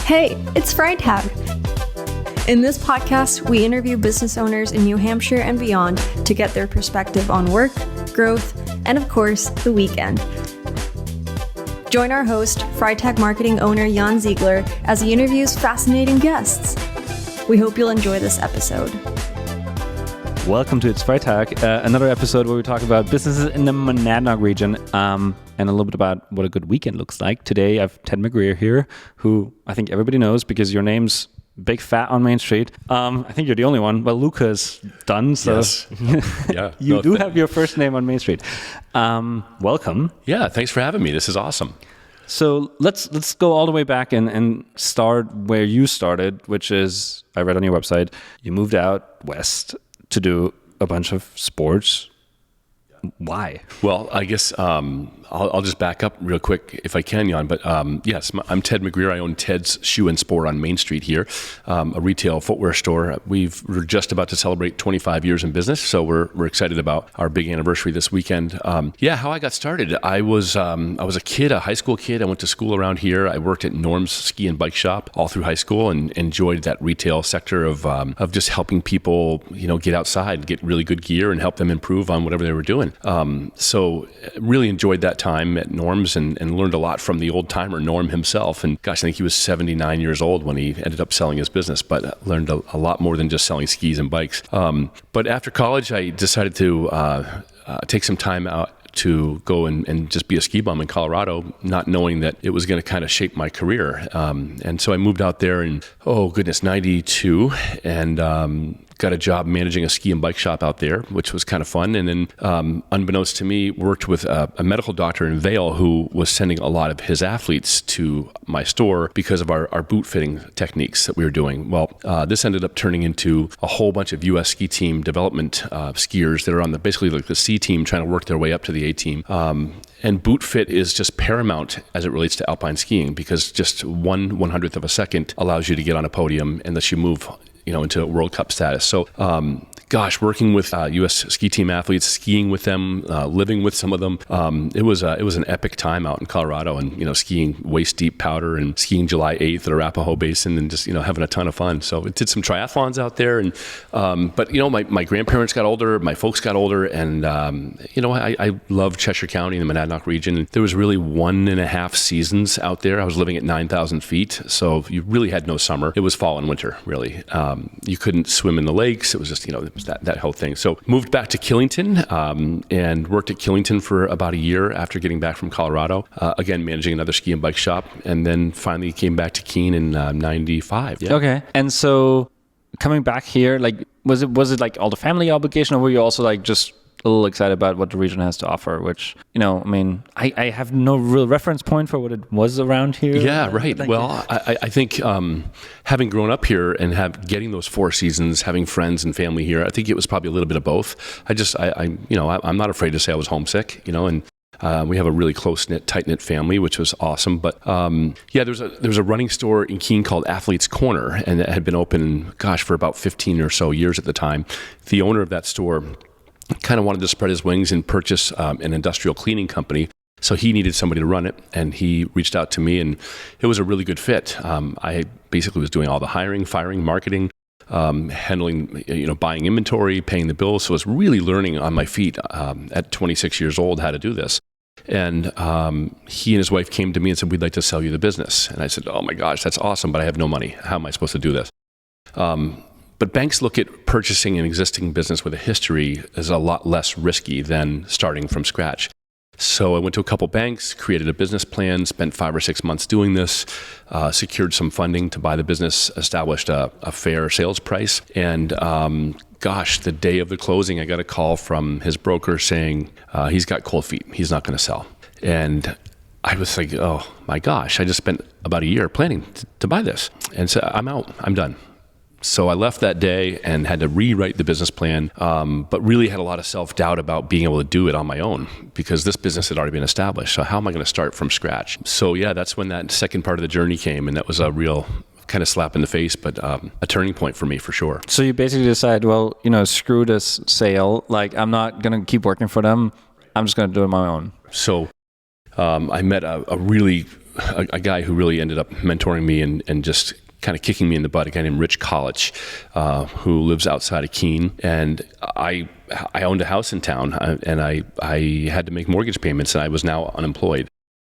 Hey, it's Freitag. In this podcast, we interview business owners in New Hampshire and beyond to get their perspective on work, growth, and of course, the weekend. Join our host, Freitag marketing owner Jan Ziegler, as he interviews fascinating guests. We hope you'll enjoy this episode. Welcome to It's Freitag, another episode where we talk about businesses in the Monadnock region and a little bit about what a good weekend looks like. Today, I have Ted McGreer here, who I think everybody knows because your name's Big Fat on Main Street. I think you're the only one. Well, Luca's done, so yes. Yeah. you do have your first name on Main Street. Welcome. Yeah, thanks for having me. This is awesome. So let's go all the way back and start where you started, which is, I read on your website, you moved out west to do a bunch of sports. Why? Well, I guess I'll just back up real quick if I can, Jan. But yes, I'm Ted McGreer. I own Ted's Shoe and Sport on Main Street here, a retail footwear store. We're just about to celebrate 25 years in business, so we're excited about our big anniversary this weekend. How I got started, I was a kid, a high school kid. I went to school around here. I worked at Norm's Ski and Bike Shop all through high school and enjoyed that retail sector of just helping people, get outside, get really good gear, and help them improve on whatever they were doing. So really enjoyed that time at Norm's and learned a lot from the old timer, Norm himself. And gosh, I think he was 79 years old when he ended up selling his business, but learned a lot more than just selling skis and bikes. But after college, I decided to take some time out to go and just be a ski bum in Colorado, not knowing that it was going to kind of shape my career. And so I moved out there in, 92, and got a job managing a ski and bike shop out there, which was kind of fun. And then unbeknownst to me, worked with a medical doctor in Vail who was sending a lot of his athletes to my store because of our boot fitting techniques that we were doing. Well, this ended up turning into a whole bunch of U.S. ski team development skiers that are on basically like the C team trying to work their way up to the A team. And boot fit is just paramount as it relates to alpine skiing because just 1/100th of a second allows you to get on a podium and lets you move into a World Cup status. So, working with U.S. ski team athletes, skiing with them, living with some of them, it was an epic time out in Colorado, and skiing waist deep powder and skiing July 8th at Arapahoe Basin, and just having a ton of fun. So, it did some triathlons out there, and but my grandparents got older, my folks got older, and I love Cheshire County and the Monadnock region. There was really 1.5 seasons out there. I was living at 9,000 feet, so you really had no summer. It was fall and winter, really. You couldn't swim in the lakes. It was just, it was that whole thing. So moved back to Killington and worked at Killington for about a year after getting back from Colorado, again, managing another ski and bike shop, and then finally came back to Keene in 95. Yeah. Okay. And so coming back here, was it like all the family obligation, or were you also just a little excited about what the region has to offer, which, I have no real reference point for what it was around here. Yeah, right. Well, I think having grown up here and getting those 4 seasons, having friends and family here, I think it was probably a little bit of both. I'm not afraid to say I was homesick, and we have a really close-knit, tight-knit family, which was awesome. But there was a running store in Keene called Athlete's Corner, and it had been open, for about 15 or so years at the time. The owner of that store kind of wanted to spread his wings and purchase an industrial cleaning company. So he needed somebody to run it, and he reached out to me, and it was a really good fit. I basically was doing all the hiring, firing, marketing, handling, buying inventory, paying the bills. So I was really learning on my feet at 26 years old how to do this. And he and his wife came to me and said, "We'd like to sell you the business." And I said, "Oh my gosh, that's awesome, but I have no money. How am I supposed to do this?" But banks look at purchasing an existing business with a history as a lot less risky than starting from scratch. So I went to a couple banks, created a business plan, spent 5 or 6 months doing this, secured some funding to buy the business, established a fair sales price. And the day of the closing, I got a call from his broker saying he's got cold feet. He's not going to sell. And I was like, oh my gosh, I just spent about a year planning to buy this. And so I'm out. I'm done. So I left that day and had to rewrite the business plan, but really had a lot of self-doubt about being able to do it on my own because this business had already been established. So how am I going to start from scratch? So that's when that second part of the journey came, and that was a real kind of slap in the face, but a turning point for me for sure. So you basically decide, well, screw this sale. I'm not going to keep working for them. I'm just going to do it on my own. So I met a really a guy who really ended up mentoring me and just kind of kicking me in the butt, a guy named Rich College, who lives outside of Keene. And I owned a house in town, and I had to make mortgage payments, and I was now unemployed.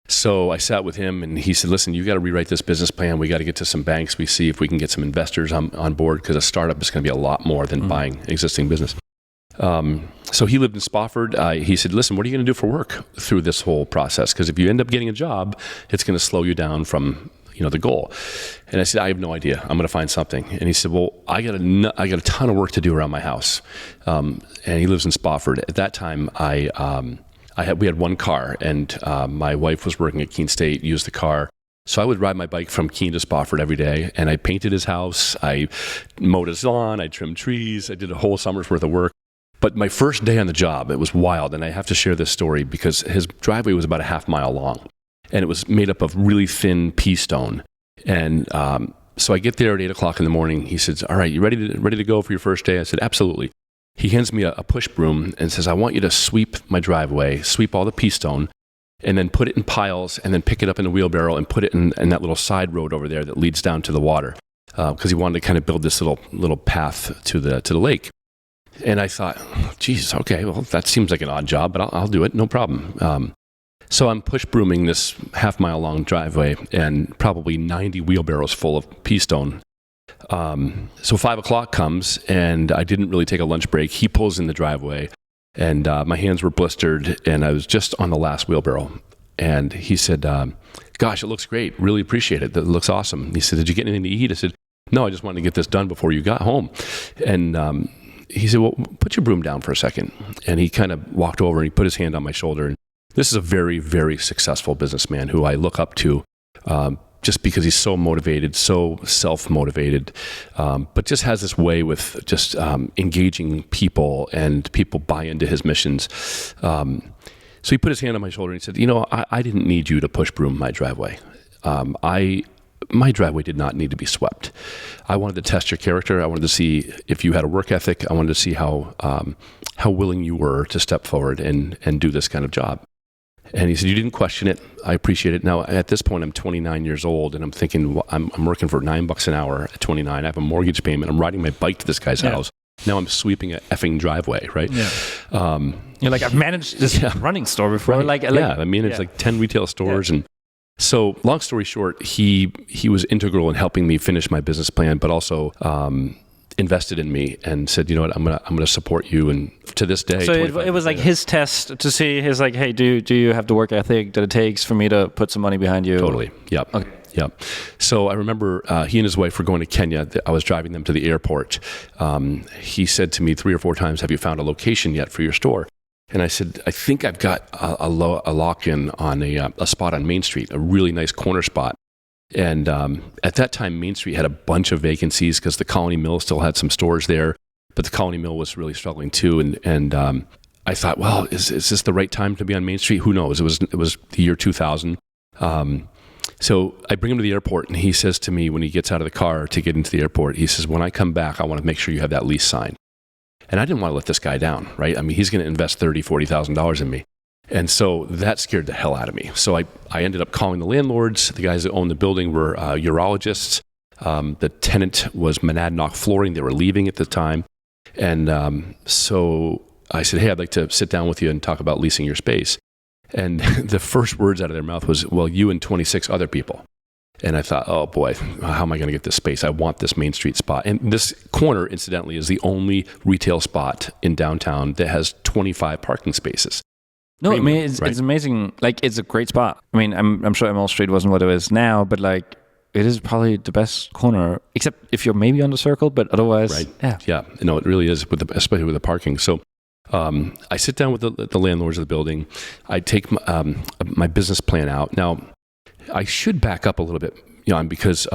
So I sat with him, and he said, listen, you got to rewrite this business plan. We got to get to some banks. We see if we can get some investors on board, because a startup is going to be a lot more than buying existing business. So he lived in Spofford. He said, listen, what are you going to do for work through this whole process? Because if you end up getting a job, it's going to slow you down from the goal. And I said, I have no idea. I'm going to find something. And he said, well, I got a ton of work to do around my house. And he lives in Spofford. At that time, we had one car, and my wife was working at Keene State, used the car. So I would ride my bike from Keene to Spofford every day, and I painted his house. I mowed his lawn. I trimmed trees. I did a whole summer's worth of work. But my first day on the job, it was wild. And I have to share this story because his driveway was about a half mile long, and it was made up of really thin pea stone. And so I get there at 8 o'clock in the morning. He says, all right, you ready to go for your first day? I said, absolutely. He hands me a push broom and says, I want you to sweep my driveway, sweep all the pea stone, and then put it in piles, and then pick it up in a wheelbarrow and put it in that little side road over there that leads down to the water, because he wanted to kind of build this little path to the lake. And I thought, geez, okay, well, that seems like an odd job, but I'll do it, no problem. So I'm push brooming this half mile long driveway, and probably 90 wheelbarrows full of pea stone. So 5 o'clock comes, and I didn't really take a lunch break. He pulls in the driveway, and my hands were blistered, and I was just on the last wheelbarrow. And he said, gosh, it looks great. Really appreciate it. That looks awesome. He said, did you get anything to eat? I said, no, I just wanted to get this done before you got home. And he said, well, put your broom down for a second. And he kind of walked over, and he put his hand on my shoulder. And this is a very, very successful businessman who I look up to, just because he's so motivated, so self-motivated, but just has this way with just engaging people, and people buy into his missions. So he put his hand on my shoulder, and he said, I didn't need you to push broom my driveway. My driveway did not need to be swept. I wanted to test your character. I wanted to see if you had a work ethic. I wanted to see how willing you were to step forward and do this kind of job. And he said, you didn't question it. I appreciate it. Now, at this point, I'm 29 years old, and I'm thinking, well, I'm working for $9 an hour at 29. I have a mortgage payment. I'm riding my bike to this guy's house. Now I'm sweeping an effing driveway, right? Yeah. You're like, I've managed this running store before. Right. I managed like 10 retail stores. And so, long story short, he was integral in helping me finish my business plan, but also invested in me and said, you know what, I'm gonna support you. And to this day, so it was like his test to see his like, hey, do you have the work ethic that it takes for me to put some money behind you? Totally. Yep. Okay. Yep. So I remember he and his wife were going to Kenya. I was driving them to the airport. He said to me 3 or 4 times, have you found a location yet for your store? And I said, I think I've got a lock-in on a spot on Main Street, a really nice corner spot. And at that time, Main Street had a bunch of vacancies because the Colony Mill still had some stores there, but the Colony Mill was really struggling too. And I thought, well, is this the right time to be on Main Street? Who knows? It was the year 2000. So I bring him to the airport, and he says to me when he gets out of the car to get into the airport, he says, when I come back, I want to make sure you have that lease signed. And I didn't want to let this guy down, right? I mean, he's going to invest $30,000, $40,000 in me. And so that scared the hell out of me. So I ended up calling the landlords. The guys that owned the building were urologists. The tenant was Monadnock Flooring. They were leaving at the time. And so I said, hey, I'd like to sit down with you and talk about leasing your space. And the first words out of their mouth was, well, you and 26 other people. And I thought, oh boy, how am I going to get this space? I want this Main Street spot. And this corner, incidentally, is the only retail spot in downtown that has 25 parking spaces. No, I mean, it's amazing. Like, it's a great spot. I mean, I'm sure Emerald Street wasn't what it is now, but like, it is probably the best corner, except if you're maybe on the Circle, but otherwise, right. Yeah. No, it really is, especially with the parking. So I sit down with the landlords of the building. I take my business plan out. Now, I should back up a little bit, Jan, because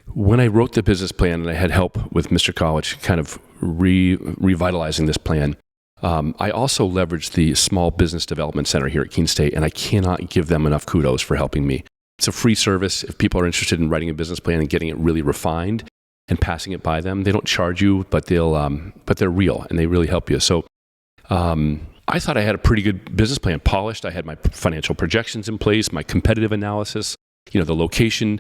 when I wrote the business plan and I had help with Mr. College kind of revitalizing this plan, I also leveraged the Small Business Development Center here at Keene State, and I cannot give them enough kudos for helping me. It's a free service. If people are interested in writing a business plan and getting it really refined and passing it by them, they don't charge you, but they're real and they really help you. So I thought I had a pretty good business plan polished. I had my financial projections in place, my competitive analysis, the location,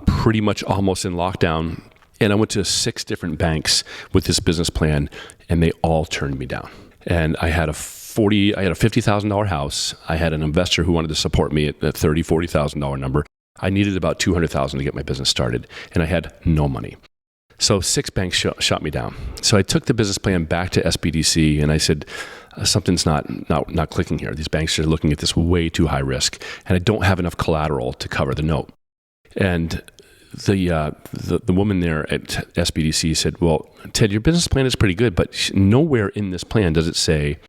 pretty much almost in lockdown. And I went to 6 different banks with this business plan, and they all turned me down. And I had a $50,000 house. I had an investor who wanted to support me at the $30,000, $40,000 number. I needed about $200,000 to get my business started, and I had no money. So 6 banks shot me down. So I took the business plan back to SBDC, and I said, something's not clicking here. These banks are looking at this way too high risk, and I don't have enough collateral to cover the note. And the woman there at SBDC said, well, Ted, your business plan is pretty good, but nowhere in this plan does it say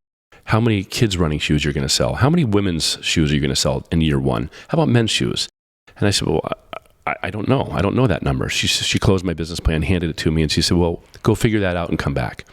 how many kids running shoes you're going to sell. How many women's shoes are you going to sell in year 1? How about men's shoes? And I said, well, I don't know. I don't know that number. She closed my business plan, handed it to me, and she said, well, go figure that out and come back.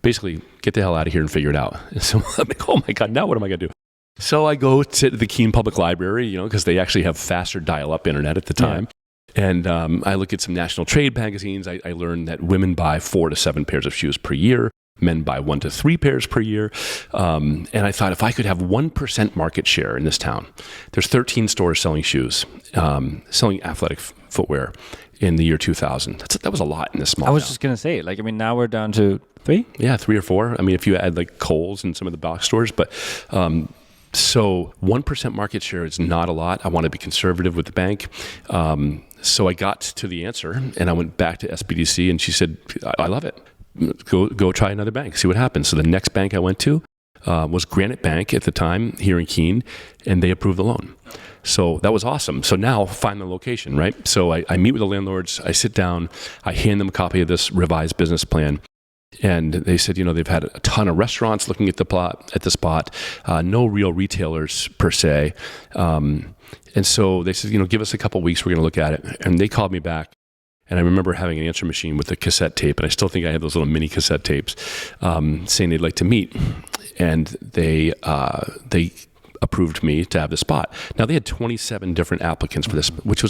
Basically, get the hell out of here and figure it out. And so I'm like, oh my God, now what am I going to do? So I go to the Keene Public Library, because they actually have faster dial-up internet at the time. Yeah. And I look at some national trade magazines. I learned that women buy 4 to 7 pairs of shoes per year. Men buy 1 to 3 pairs per year. And I thought if I could have 1% market share in this town, there's 13 stores selling shoes, selling athletic footwear in the year 2000. That was a lot in this small town. I was just going to say, now we're down to 3? Yeah, 3 or 4. I mean, if you add Kohl's and some of the box stores, but so 1% market share is not a lot. I want to be conservative with the bank. So I got to the answer, and I went back to SBDC, and she said, I love it. Go try another bank, see what happens. So the next bank I went to was Granite Bank at the time here in Keene, and they approved the loan. So that was awesome. So now find the location, right? So I meet with the landlords, I sit down, I hand them a copy of this revised business plan. And they said, they've had a ton of restaurants looking at the spot, no real retailers per se. And so they said, give us a couple weeks, we're going to look at it. And they called me back. And I remember having an answer machine with a cassette tape, and I still think I have those little mini cassette tapes, saying they'd like to meet. And they approved me to have the spot. Now, they had 27 different applicants for this, which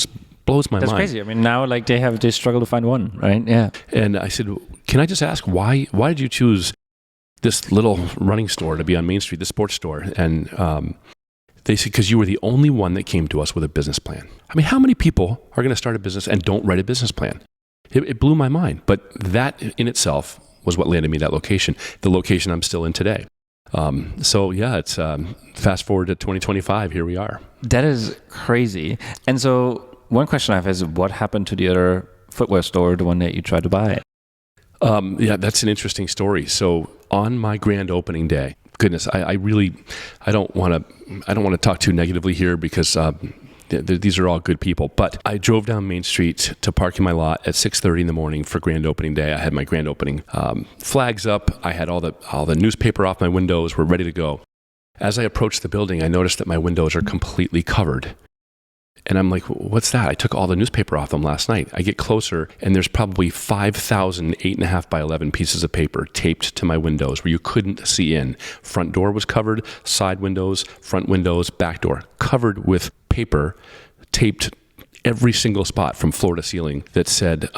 blows my mind. That's crazy. I mean, now they struggle to find one, right? Yeah. And I said, can I just ask, why did you choose this little running store to be on Main Street, the sports store? And they said, because you were the only one that came to us with a business plan. I mean, how many people are going to start a business and don't write a business plan? It blew my mind. But that in itself was what landed me that location, the location I'm still in today. So yeah, it's fast forward to 2025. Here we are. That is crazy. And so one question I have is, what happened to the other footwear store, the one that you tried to buy? Yeah, that's an interesting story. So on my grand opening day, goodness, I don't want to talk too negatively here because these are all good people. But I drove down Main Street to park in my lot at 6:30 in the morning for grand opening day. I had my grand opening flags up. I had all the newspaper off my windows. We're ready to go. As I approached the building, I noticed that my windows are completely covered. And I'm like, what's that? I took all the newspaper off them last night. I get closer, and there's probably 5,000 8.5 by 11 pieces of paper taped to my windows where you couldn't see in. Front door was covered, side windows, front windows, back door, covered with paper taped every single spot from floor to ceiling that said,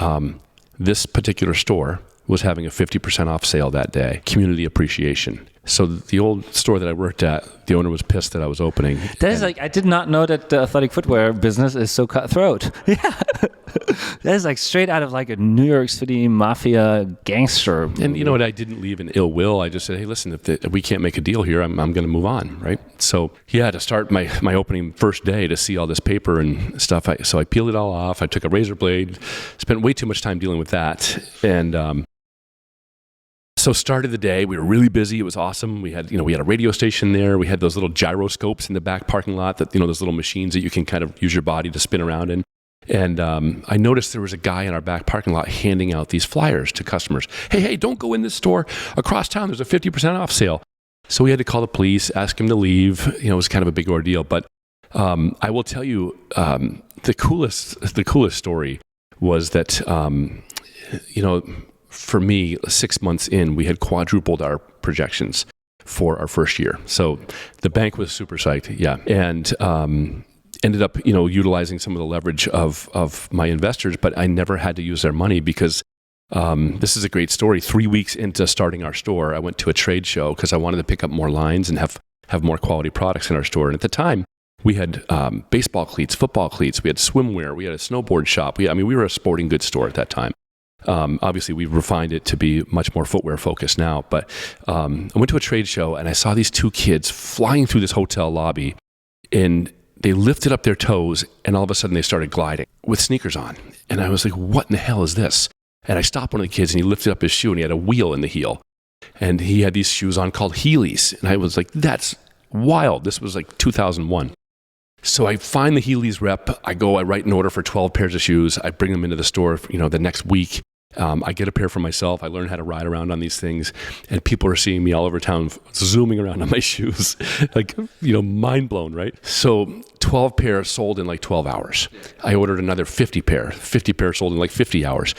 this particular store was having a 50% off sale that day, community appreciation. So the old store that I worked at, the owner was pissed that I was opening. That is I did not know that the athletic footwear business is so cutthroat. Yeah. That is straight out of a New York City mafia gangster. And you know what? I didn't leave in ill will. I just said, hey, listen, if we can't make a deal here, I'm going to move on, right? So yeah, to start my opening first day to see all this paper and stuff, so I peeled it all off. I took a razor blade, spent way too much time dealing with that. And so started the day, we were really busy. It was awesome. We had a radio station there. We had those little gyroscopes in the back parking lot that, those little machines that you can kind of use your body to spin around in. And I noticed there was a guy in our back parking lot handing out these flyers to customers. Hey, don't go in this store across town. There's a 50% off sale. So we had to call the police, ask him to leave. It was kind of a big ordeal. But I will tell you, the coolest story was that, for me, 6 months in, we had quadrupled our projections for our first year. So the bank was super psyched, yeah. And ended up, utilizing some of the leverage of my investors, but I never had to use their money because This is a great story. 3 weeks into starting our store, I went to a trade show because I wanted to pick up more lines and have more quality products in our store. And at the time, we had baseball cleats, football cleats, we had swimwear, we had a snowboard shop. We were a sporting goods store at that time. Obviously, we've refined it to be much more footwear focused now. But I went to a trade show and I saw these two kids flying through this hotel lobby, and they lifted up their toes and all of a sudden they started gliding with sneakers on. And I was like, what in the hell is this? And I stopped one of the kids and he lifted up his shoe and he had a wheel in the heel. And he had these shoes on called Heelys. And I was like, that's wild. This was like 2001. So I find the Heelys rep. I write an order for 12 pairs of shoes. I bring them into the store, the next week. I get a pair for myself. I learn how to ride around on these things, and people are seeing me all over town zooming around on my shoes, mind blown, right? So 12 pairs sold in like 12 hours. I ordered another 50 pairs sold in like 50 hours.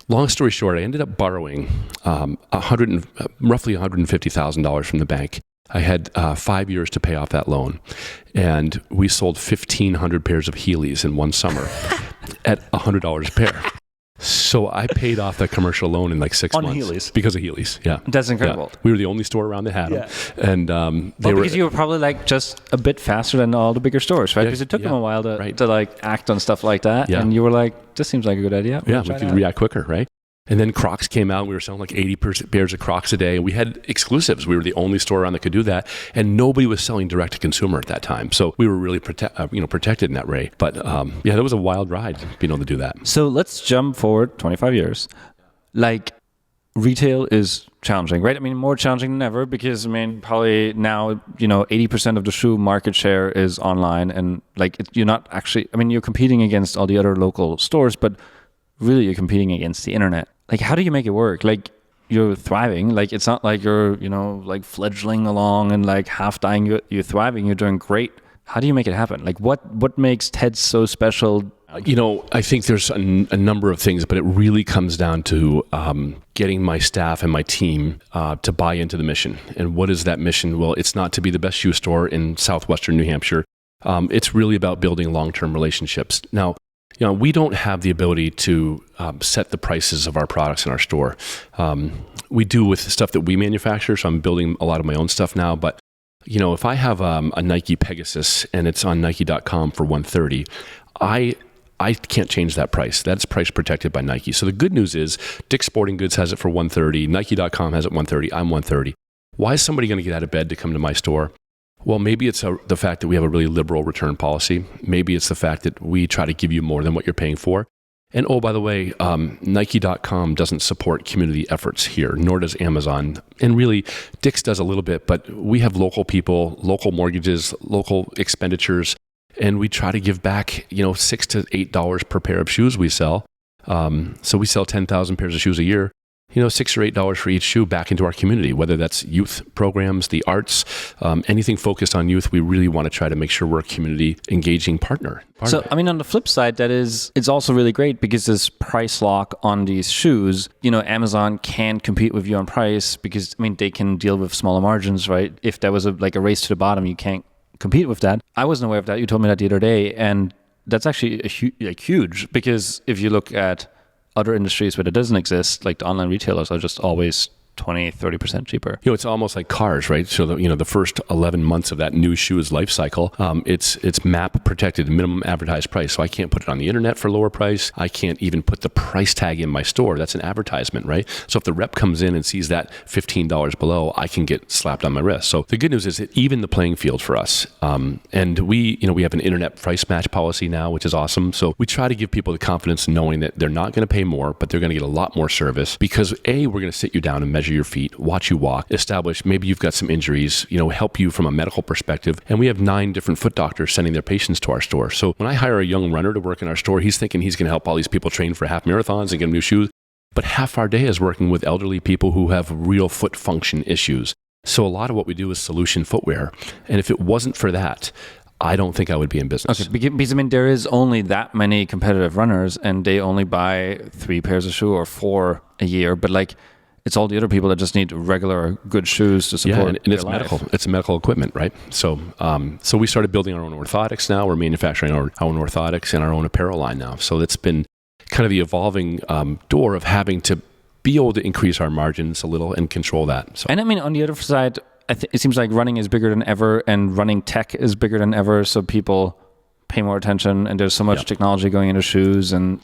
Long story short, I ended up borrowing roughly $150,000 from the bank. I had 5 years to pay off that loan, and we sold 1,500 pairs of Heelys in one summer at $100 a pair. So I paid off that commercial loan in like 6 months. On Heelys? Because of Heelys, yeah. That's incredible. Yeah. We were the only store around that had them. And because you were probably like just a bit faster than all the bigger stores, right? Because it took them a while to like act on stuff like that. Yeah. And you were like, this seems like a good idea. We could react quicker, right? And then Crocs came out. We were selling like 80 pairs of Crocs a day. And we had exclusives. We were the only store around that could do that. And nobody was selling direct to consumer at that time. So we were really protected in that way. But that was a wild ride being able to do that. So let's jump forward 25 years. Like, retail is challenging, right? I mean, more challenging than ever because, probably now, 80% of the shoe market share is online. And like, you're not actually, you're competing against all the other local stores, but really you're competing against the internet. Like, how do you make it work? Like, you're thriving. Like, it's not like you're, like fledgling along and like half dying. You're thriving. You're doing great. How do you make it happen? Like, what makes Ted so special? I think there's a number of things, but it really comes down to getting my staff and my team to buy into the mission. And what is that mission? Well, it's not to be the best shoe store in southwestern New Hampshire. It's really about building long-term relationships. Now, we don't have the ability to set the prices of our products in our store. We do with the stuff that we manufacture, so I'm building a lot of my own stuff now. But, if I have a Nike Pegasus and it's on Nike.com for $130, I can't change that price. That's price protected by Nike. So the good news is Dick's Sporting Goods has it for $130, Nike.com has it $130, I'm $130. Why is somebody going to get out of bed to come to my store? Well, maybe it's the fact that we have a really liberal return policy. Maybe it's the fact that we try to give you more than what you're paying for. And oh, by the way, Nike.com doesn't support community efforts here, nor does Amazon. And really, Dick's does a little bit, but we have local people, local mortgages, local expenditures, and we try to give back, $6 to $8 per pair of shoes we sell. So we sell 10,000 pairs of shoes a year. $6 or $8 for each shoe back into our community, whether that's youth programs, the arts, anything focused on youth. We really want to try to make sure we're a community engaging partner. So, on the flip side, it's also really great because this price lock on these shoes, Amazon can compete with you on price because, they can deal with smaller margins, right? If there was a race to the bottom, you can't compete with that. I wasn't aware of that. You told me that the other day. And that's actually huge because if you look at other industries where it doesn't exist, like the online retailers are just always 20-30% cheaper. It's almost like cars, right? So the first 11 months of that new shoe's life cycle, it's MAP protected, minimum advertised price. So I can't put it on the internet for lower price. I can't even put the price tag in my store. That's an advertisement, right? So if the rep comes in and sees that $15 below, I can get slapped on my wrist. So the good news is it even the playing field for us. And we have an internet price match policy now, which is awesome. So we try to give people the confidence knowing that they're not going to pay more, but they're going to get a lot more service because we're going to sit you down and measure your feet, watch you walk, establish maybe you've got some injuries, help you from a medical perspective. And we have 9 different foot doctors sending their patients to our store. So when I hire a young runner to work in our store, he's thinking he's going to help all these people train for half marathons and get them new shoes. But half our day is working with elderly people who have real foot function issues. So a lot of what we do is solution footwear. And if it wasn't for that, I don't think I would be in business. Okay, because there is only that many competitive runners and they only buy 3 pairs of shoes or 4 a year. But it's all the other people that just need regular good shoes to support. Yeah, and it's medical. It's medical equipment, right? So we started building our own orthotics now. We're manufacturing our own orthotics and our own apparel line now. So it's been kind of the evolving door of having to be able to increase our margins a little and control that. So. And I mean, on the other side, it seems like running is bigger than ever, and running tech is bigger than ever. So people pay more attention, and there's so much technology going into shoes. And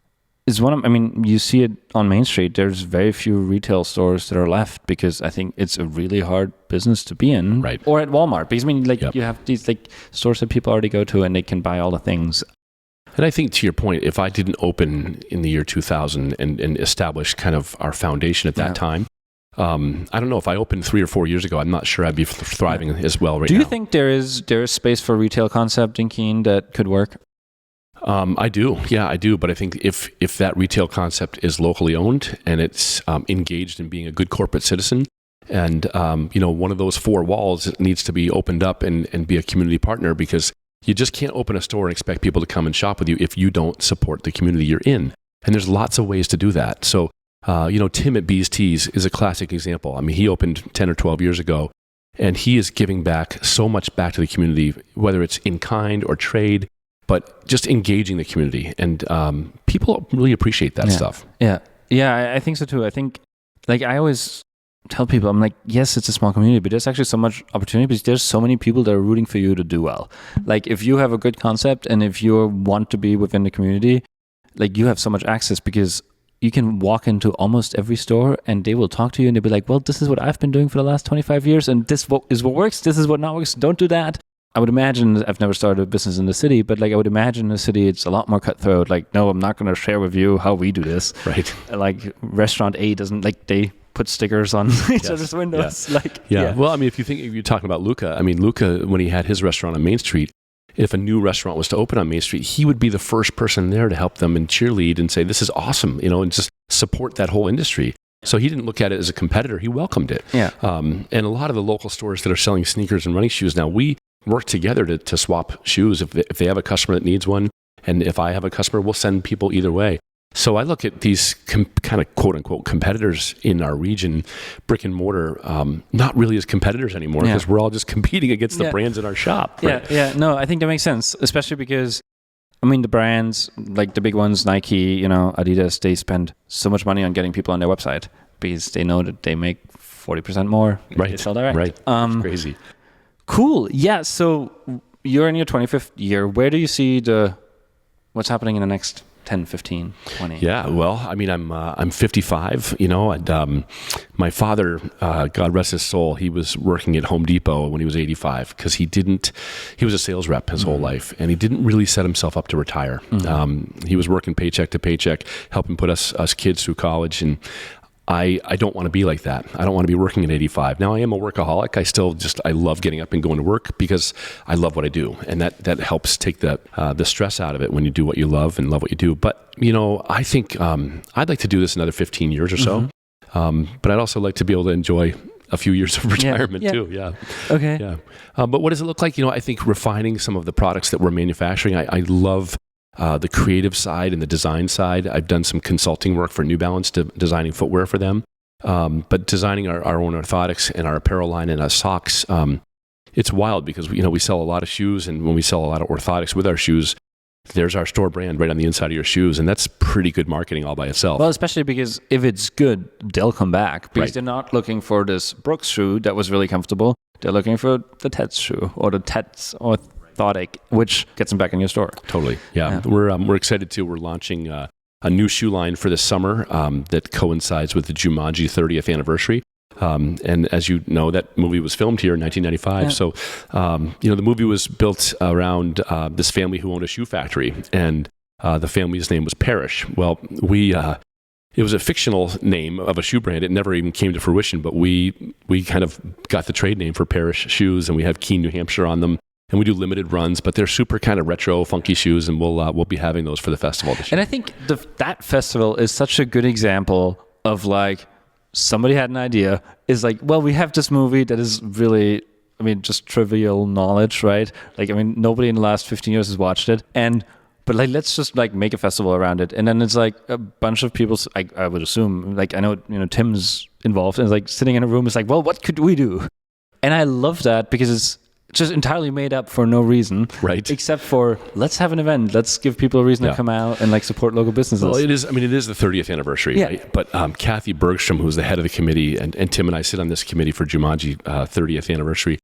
it's you see it on Main Street. There's very few retail stores that are left because I think it's a really hard business to be in. Right. Or at Walmart, because you have these stores that people already go to and they can buy all the things. And I think, to your point, if I didn't open in the year 2000 and establish kind of our foundation at that time, I don't know, if I opened 3 or 4 years ago, I'm not sure I'd be thriving as well right now. Do you think there is space for a retail concept in Keene that could work? I do. Yeah, I do. But I think if that retail concept is locally owned and it's engaged in being a good corporate citizen, and one of those 4 walls needs to be opened up and be a community partner, because you just can't open a store and expect people to come and shop with you if you don't support the community you're in. And there's lots of ways to do that. So, Tim at Bees Tees is a classic example. I mean, he opened 10 or 12 years ago, and he is giving back so much back to the community, whether it's in kind or trade, but just engaging the community. And people really appreciate that stuff. Yeah. Yeah, I think so too. I think, I always tell people, I'm like, yes, it's a small community, but there's actually so much opportunity because there's so many people that are rooting for you to do well. If you have a good concept and if you want to be within the community, you have so much access, because you can walk into almost every store and they will talk to you and they'll be like, well, this is what I've been doing for the last 25 years and this is what works. This is what not works. Don't do that. I would imagine, I've never started a business in the city, but I would imagine in the city, it's a lot more cutthroat. No, I'm not going to share with you how we do this. Right. Restaurant A doesn't, they put stickers on each other's windows. Well, I mean, if you're talking about Luca, when he had his restaurant on Main Street, if a new restaurant was to open on Main Street, he would be the first person there to help them and cheerlead and say, this is awesome, and just support that whole industry. So he didn't look at it as a competitor. He welcomed it. Yeah. And a lot of the local stores that are selling sneakers and running shoes now, we work together to swap shoes. If they have a customer that needs one, and if I have a customer, we'll send people either way. So I look at these kind of quote unquote competitors in our region, brick and mortar, not really as competitors anymore, because we're all just competing against the brands in our shop. Right? Yeah. No, I think that makes sense, especially because, the brands, the big ones, Nike, Adidas, they spend so much money on getting people on their website because they know that they make 40% more if they sell direct. Right. It's crazy. Cool. Yeah. So you're in your 25th year. Where do you see what's happening in the next 10, 15, 20? Yeah, well, I'm 55, and my father, God rest his soul, he was working at Home Depot when he was 85, because he was a sales rep his whole life, and he didn't really set himself up to retire. He was working paycheck to paycheck, helping put us kids through college, and I don't want to be like that. I don't want to be working at 85. Now, I am a workaholic. I love getting up and going to work because I love what I do. And that helps take the stress out of it when you do what you love and love what you do. But, I think I'd like to do this another 15 years or so. But I'd also like to be able to enjoy a few years of retirement too. Yeah. Okay. Yeah. But what does it look like? I think refining some of the products that we're manufacturing. I love the creative side and the design side. I've done some consulting work for New Balance, designing footwear for them. But designing our own orthotics and our apparel line and our socks, it's wild because we sell a lot of shoes, and when we sell a lot of orthotics with our shoes, there's our store brand right on the inside of your shoes, and that's pretty good marketing all by itself. Well, especially because if it's good, they'll come back, because they're not looking for this Brooks shoe that was really comfortable. They're looking for the Ted's shoe or the Ted's orthotic, which gets them back in your store. Totally. Yeah. We're excited too. We're launching a new shoe line for the summer that coincides with the Jumanji 30th anniversary. And as you know, that movie was filmed here in 1995. Yeah. So, the movie was built around this family who owned a shoe factory, and the family's name was Parrish. Well, it was a fictional name of a shoe brand. It never even came to fruition, but we kind of got the trade name for Parrish shoes, and we have Keene, New Hampshire on them. And we do limited runs, but they're super kind of retro, funky shoes, and we'll be having those for the festival this year. And I think that festival is such a good example of somebody had an idea. Is we have this movie that is really, just trivial knowledge, right? Nobody in the last 15 years has watched it, but let's just make a festival around it. And then it's a bunch of people, I would assume, I know, Tim's involved, and it's sitting in a room, it's well, what could we do? And I love that because just entirely made up for no reason, right? Except for let's have an event, let's give people a reason to come out and like support local businesses. Well, it is the 30th anniversary, right? But Kathy Bergstrom, who's the head of the committee, and Tim and I sit on this committee for Jumanji 30th anniversary.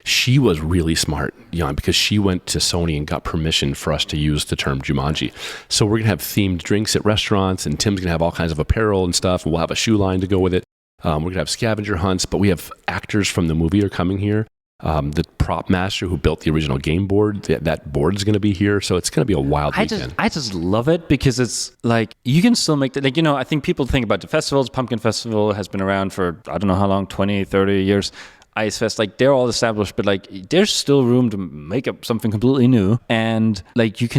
She was really smart, Jan, because she went to Sony and got permission for us to use the term Jumanji. So we're going to have themed drinks at restaurants, and Tim's going to have all kinds of apparel and stuff, and we'll have a shoe line to go with it. We're going to have scavenger hunts, but we have actors from the movie are coming here. The prop master who built the original game board, that board is going to be here. So it's going to be a wild weekend. I just love it because it's like, you can still make like, I think people think about the festivals. Pumpkin Festival has been around for, I don't know how long, 20, 30 years. Ice Fest, like they're all established, but like there's still room to make up something completely new. And like you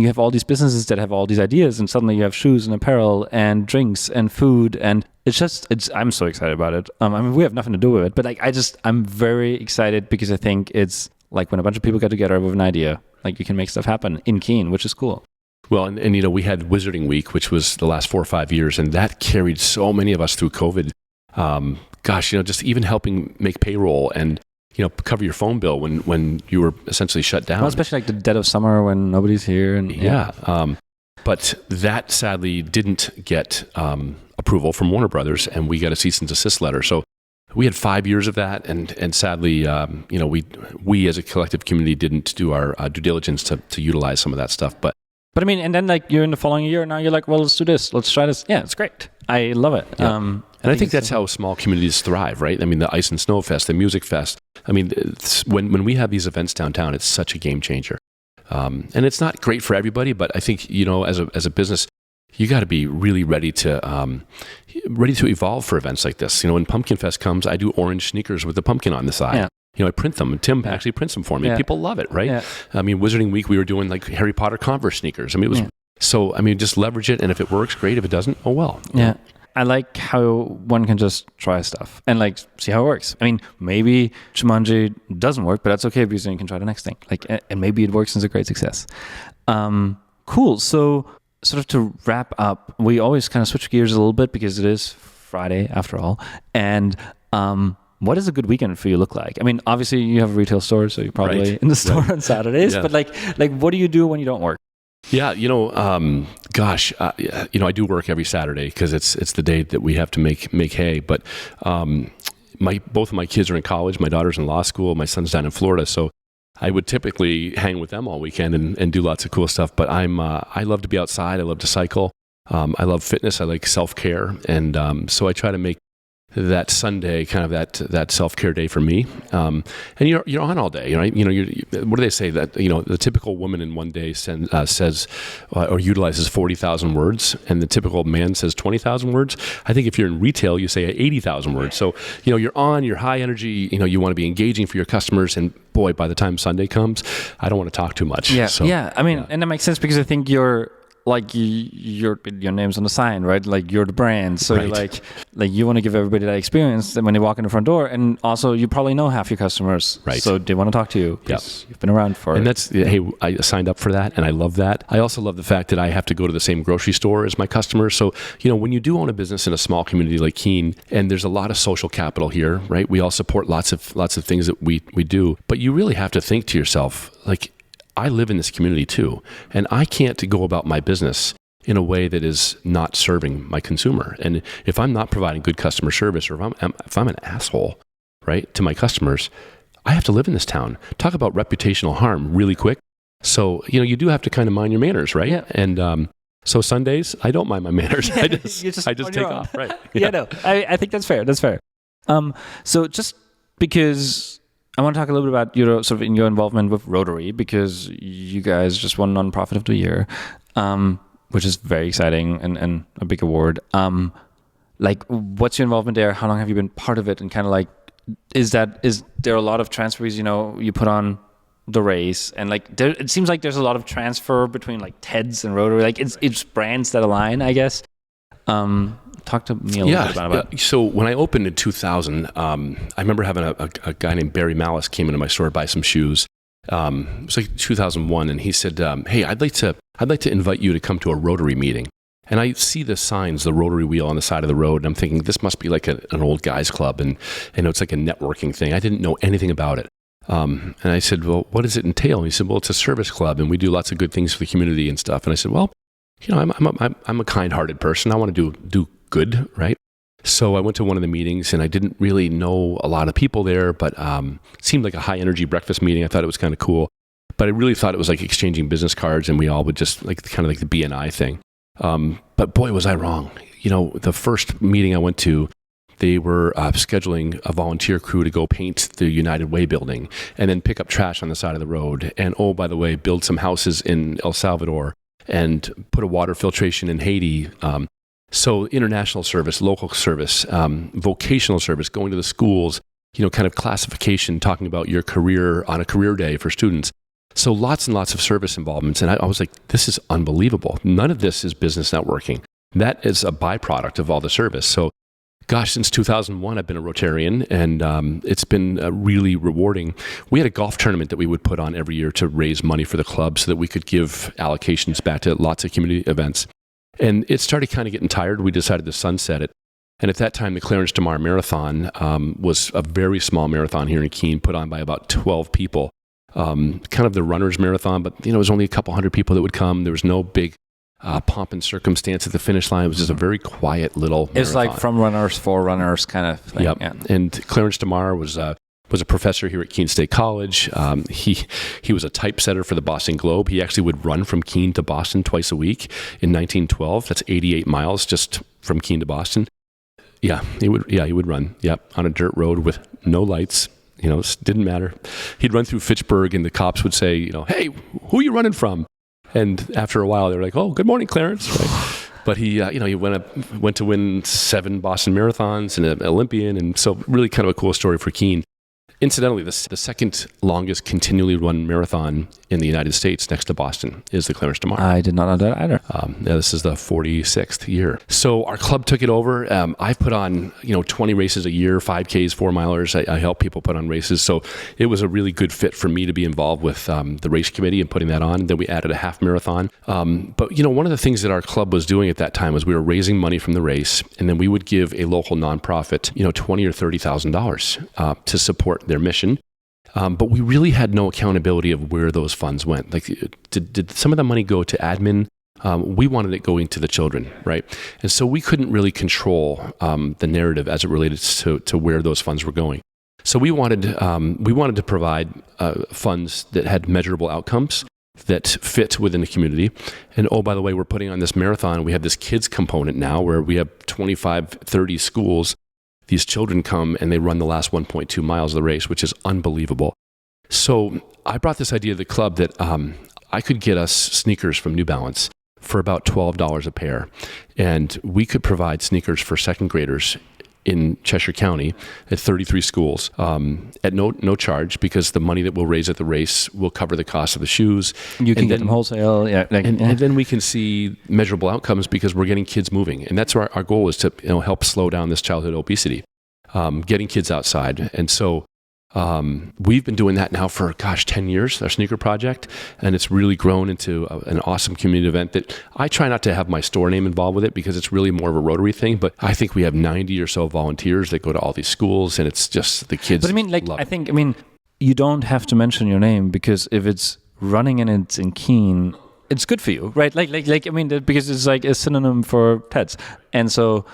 have all these businesses that have all these ideas, and suddenly you have shoes and apparel and drinks and food, and I'm so excited about it. I mean, we have nothing to do with it, but like I'm very excited because I think it's like when a bunch of people get together with an idea, like you can make stuff happen in Keene, which is cool. Well, and we had Wizarding Week, which was the last 4 or 5 years, and that carried so many of us through COVID. Just even helping make payroll and, cover your phone bill when you were essentially shut down. Well, especially like the dead of summer when nobody's here. And but that sadly didn't get approval from Warner Brothers, and we got a cease and desist letter. So we had 5 years of that, and sadly, we as a collective community didn't do our due diligence to utilize some of that stuff. But I mean, and then like you're in the following year, and now you're like, well, let's do this. Let's try this. Yeah, it's great. I love it. Yeah. And I think that's how small communities thrive, right? I mean, the Ice and Snow Fest, the Music Fest. I mean, when we have these events downtown, it's such a game changer. And it's not great for everybody, but I think, as a business, you got to be really ready to evolve for events like this. When Pumpkin Fest comes, I do orange sneakers with the pumpkin on the side. Yeah. I print them, and Tim actually prints them for me. Yeah. People love it, right? Yeah. I mean, Wizarding Week, we were doing like Harry Potter Converse sneakers. I mean, it was so. I mean, just leverage it, and if it works, great. If it doesn't, oh well. Yeah. I like how one can just try stuff and like see how it works. I mean, maybe Jumanji doesn't work, but that's okay because then you can try the next thing. Like, and maybe it works and it's a great success. Cool. So, sort of to wrap up, we always kind of switch gears a little bit because it is Friday after all. And what does a good weekend for you look like? I mean, obviously you have a retail store, so you're probably in the store on Saturdays. Yeah. But like, what do you do when you don't work? Yeah, I do work every Saturday because it's the day that we have to make hay. But both of my kids are in college. My daughter's in law school. My son's down in Florida. So I would typically hang with them all weekend and do lots of cool stuff. But I love to be outside. I love to cycle. I love fitness. I like self-care. And so I try to make that Sunday kind of that self-care day for me. And you're on all day, right? What do they say that, the typical woman in one day says or utilizes 40,000 words, and the typical man says 20,000 words. I think if you're in retail, you say 80,000 words. So, you're high energy, you want to be engaging for your customers, and boy, by the time Sunday comes, I don't want to talk too much. Yeah. So, yeah. I mean, and that makes sense because I think you're like your name's on the sign, right? Like you're the brand, so right. You're like you want to give everybody that experience when they walk in the front door, and also you probably know half your customers, right? So they want to talk to you because you've been around for. And that's I signed up for that, and I love that. I also love the fact that I have to go to the same grocery store as my customers. So when you do own a business in a small community like Keene, and there's a lot of social capital here, right? We all support lots of things that we do, but you really have to think to yourself, like, I live in this community too, and I can't go about my business in a way that is not serving my consumer. And if I'm not providing good customer service, or if I'm an asshole, right, to my customers, I have to live in this town. Talk about reputational harm really quick. So, you do have to kind of mind your manners, right? Yeah. And so Sundays, I don't mind my manners. I just take off, right? Yeah, I think that's fair. That's fair. So just because I want to talk a little bit about sort of in your involvement with Rotary, because you guys just won Nonprofit of the Year, which is very exciting and a big award. Like, what's your involvement there? How long have you been part of it? And kind of like, is there a lot of transfers? You put on the race, and like it seems like there's a lot of transfer between like Ted's and Rotary. Like it's brands that align, I guess. Talk to me a little bit about it. So when I opened in 2000, I remember having a guy named Barry Malice came into my store to buy some shoes. It was like 2001, and he said, "Hey, I'd like to invite you to come to a Rotary meeting." And I see the signs, the Rotary wheel on the side of the road, and I'm thinking this must be like an old guys club, and it's like a networking thing. I didn't know anything about it. And I said, well, what does it entail? And he said, well, it's a service club and we do lots of good things for the community and stuff. And I said, well, I'm a kind-hearted person. I want to do good, right? So I went to one of the meetings and I didn't really know a lot of people there, but it seemed like a high-energy breakfast meeting. I thought it was kind of cool. But I really thought it was like exchanging business cards and we all would just kind of like the BNI thing. But boy, was I wrong. The first meeting I went to, they were scheduling a volunteer crew to go paint the United Way building and then pick up trash on the side of the road. And oh, by the way, build some houses in El Salvador and put a water filtration in Haiti. So international service, local service, vocational service, going to the schools, kind of classification, talking about your career on a career day for students. So lots and lots of service involvements. And I was like, this is unbelievable. None of this is business networking. That is a byproduct of all the service. So gosh, since 2001, I've been a Rotarian, and it's been really rewarding. We had a golf tournament that we would put on every year to raise money for the club so that we could give allocations back to lots of community events. And it started kind of getting tired. We decided to sunset it. And at that time, the Clarence DeMar Marathon was a very small marathon here in Keene, put on by about 12 people. Kind of the runner's marathon, but it was only a couple hundred people that would come. There was no big pomp and circumstance at the finish line. It was just a very quiet little marathon. It's like from runners for runners kind of thing. Yep. Yeah. And Clarence DeMar was a professor here at Keene State College. He was a typesetter for the Boston Globe. He actually would run from Keene to Boston twice a week in 1912. That's 88 miles just from Keene to Boston. Yeah, he would run. Yep, on a dirt road with no lights. It didn't matter. He'd run through Fitchburg and the cops would say, hey, who are you running from? And after a while, they were like, "Oh, good morning, Clarence." Right? But he went to win 7 Boston marathons and an Olympian, and so really kind of a cool story for Keene. Incidentally, the second longest continually run marathon in the United States, next to Boston, is the Clarence DeMar. I did not know that either. This is the 46th year. So our club took it over. I've put on 20 races a year, 5Ks, 4-milers. I help people put on races. So it was a really good fit for me to be involved with the race committee and putting that on. Then we added a half marathon. But one of the things that our club was doing at that time was we were raising money from the race, and then we would give a local nonprofit $20,000 or $30,000 to support their mission. But we really had no accountability of where those funds went. Like, did some of the money go to admin? We wanted it going to the children, right? And so we couldn't really control the narrative as it related to where those funds were going. So we wanted to provide funds that had measurable outcomes that fit within the community. And oh, by the way, we're putting on this marathon. We have this kids component now where we have 25, 30 schools. These children come and they run the last 1.2 miles of the race, which is unbelievable. So I brought this idea to the club that I could get us sneakers from New Balance for about $12 a pair. And we could provide sneakers for second graders in Cheshire County at 33 schools at no charge, because the money that we'll raise at the race will cover the cost of the shoes. You can get them wholesale. Yeah, and then we can see measurable outcomes because we're getting kids moving. And that's our goal, is to help slow down this childhood obesity, getting kids outside. And so we've been doing that now for 10 years, our sneaker project, and it's really grown into an awesome community event that I try not to have my store name involved with it because it's really more of a Rotary thing, but I think we have 90 or so volunteers that go to all these schools, and it's just the kids. But I mean, you don't have to mention your name, because if it's running and it's in Keene, it's good for you, right? Because it's like a synonym for pets, and so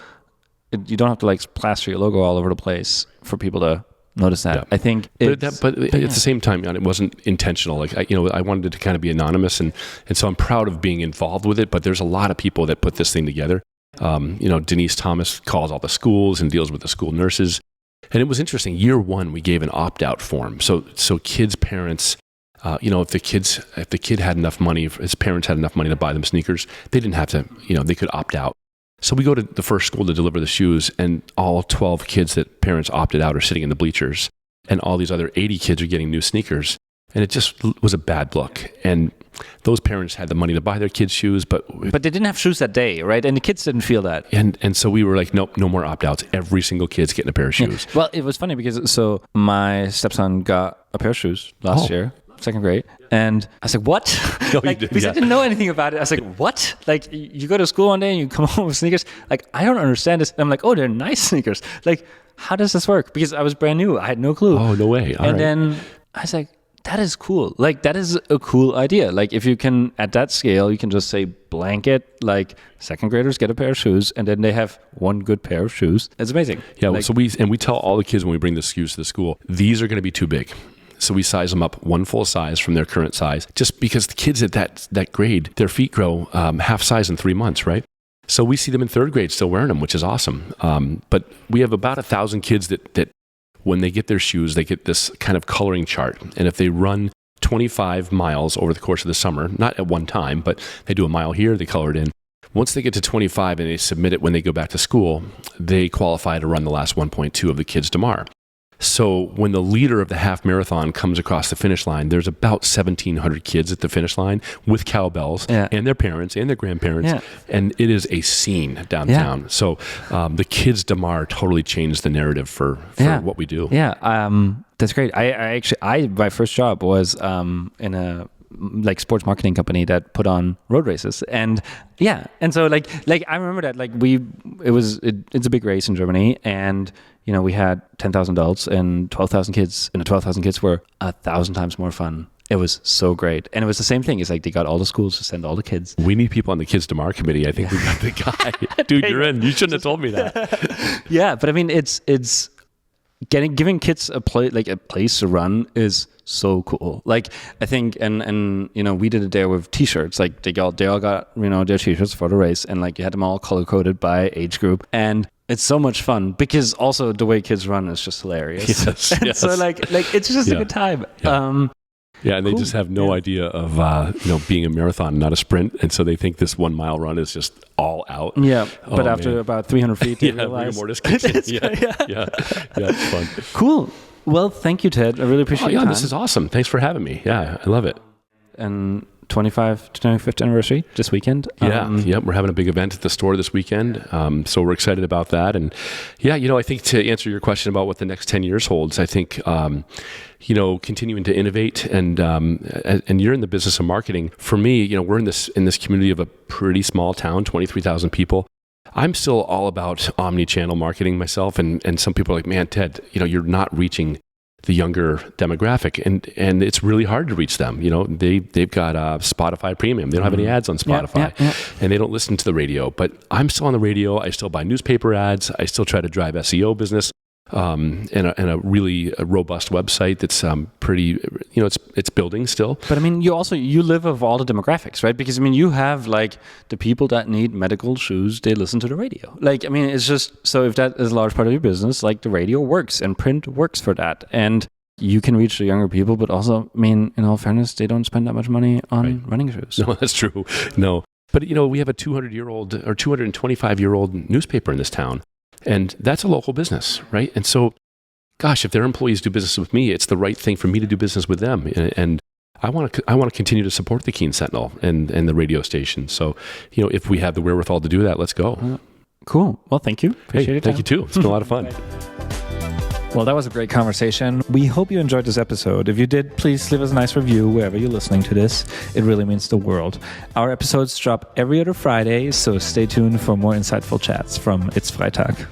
you don't have to plaster your logo all over the place for people to notice that. Yeah. I think but at the same time, it wasn't intentional. I wanted it to kind of be anonymous, and so I'm proud of being involved with it, but there's a lot of people that put this thing together. Denise Thomas calls all the schools and deals with the school nurses. And it was interesting. Year 1, we gave an opt-out form. So kids' parents, if the kid had enough money, if his parents had enough money to buy them sneakers, they didn't have to, they could opt out. So we go to the first school to deliver the shoes, and all 12 kids that parents opted out are sitting in the bleachers, and all these other 80 kids are getting new sneakers. And it just was a bad look. And those parents had the money to buy their kids shoes, but they didn't have shoes that day, right? And the kids didn't feel that. And so we were like, nope, no more opt-outs. Every single kid's getting a pair of shoes. Yeah. Well, it was funny because my stepson got a pair of shoes last year, second grade. And I was like, what? No, because I didn't know anything about it. I was like, what? You go to school one day and you come home with sneakers. I don't understand this. And I'm like, oh, they're nice sneakers. How does this work? Because I was brand new. I had no clue. Oh, no way. Then I was like, that is cool. Like, that is a cool idea. Like, if you can, at that scale, you can just say blanket, like, second graders get a pair of shoes, and then they have one good pair of shoes. It's amazing. Yeah, like, so we tell all the kids when we bring the shoes to the school, these are going to be too big. So we size them up one full size from their current size, just because the kids at that grade, their feet grow half size in 3 months, right? So we see them in third grade still wearing them, which is awesome. But we have about 1,000 kids that when they get their shoes, they get this kind of coloring chart. And if they run 25 miles over the course of the summer, not at one time, but they do a mile here, they color it in. Once they get to 25 and they submit it when they go back to school, they qualify to run the last 1.2 of the kids' DeMar. So when the leader of the half marathon comes across the finish line, there's about 1,700 kids at the finish line with cowbells and their parents and their grandparents. Yeah. And it is a scene downtown. Yeah. So the kids' DeMar totally changed the narrative for what we do. Yeah, that's great. My first job was in a like sports marketing company that put on road races, and so like I remember that like it's a big race in Germany, and we had 10,000 adults and 12,000 kids, and the 12,000 kids were 1,000 times more fun. It was so great. And it was the same thing. It's like they got all the schools to send all the kids. We need people on the Kids DeMar committee. I think we got the guy. Dude, you're in. You shouldn't have told me that. Yeah, but I mean, it's giving kids a place to run is so cool. Like, I think, and we did it there with t-shirts. Like they all got their t-shirts for the race, and like you had them all color coded by age group, and it's so much fun because also the way kids run is just hilarious. Yes. So like it's just a good time. Yeah. And they just have no idea of being a marathon, not a sprint, and so they think this 1 mile run is just all out. Yeah, but after about 300 feet, they realize rigor mortis kicks in. It's fun. Cool. Well, thank you, Ted. I really appreciate your time. This is awesome. Thanks for having me. Yeah, I love it. And 25th anniversary this weekend. We're having a big event at the store this weekend. So we're excited about that. And I think to answer your question about what the next 10 years holds, I think, continuing to innovate and you're in the business of marketing. For me, we're in this community of a pretty small town, 23,000 people. I'm still all about omni-channel marketing myself. And some people are like, man, Ted, you're not reaching the younger demographic, and it's really hard to reach them. They've got Spotify Premium. They don't have any ads on Spotify, and they don't listen to the radio. But I'm still on the radio. I still buy newspaper ads. I still try to drive SEO business, and a really robust website that's pretty. It's building still. But I mean, you live of all the demographics, right? Because I mean, you have like the people that need medical shoes. They listen to the radio. Like, I mean, it's just so if that is a large part of your business, like the radio works and print works for that, and you can reach the younger people. But also, I mean, in all fairness, they don't spend that much money on running shoes. No, that's true. No, but we have a 200-year-old or 225-year-old newspaper in this town. And that's a local business, right? And so, gosh, if their employees do business with me, it's the right thing for me to do business with them. And I want to continue to support the Keene Sentinel and the radio station. So, if we have the wherewithal to do that, let's go. Cool. Well, thank you. Appreciate it. Thank you too. It's been a lot of fun. Well, that was a great conversation. We hope you enjoyed this episode. If you did, please leave us a nice review wherever you're listening to this. It really means the world. Our episodes drop every other Friday, so stay tuned for more insightful chats from It's Freitag.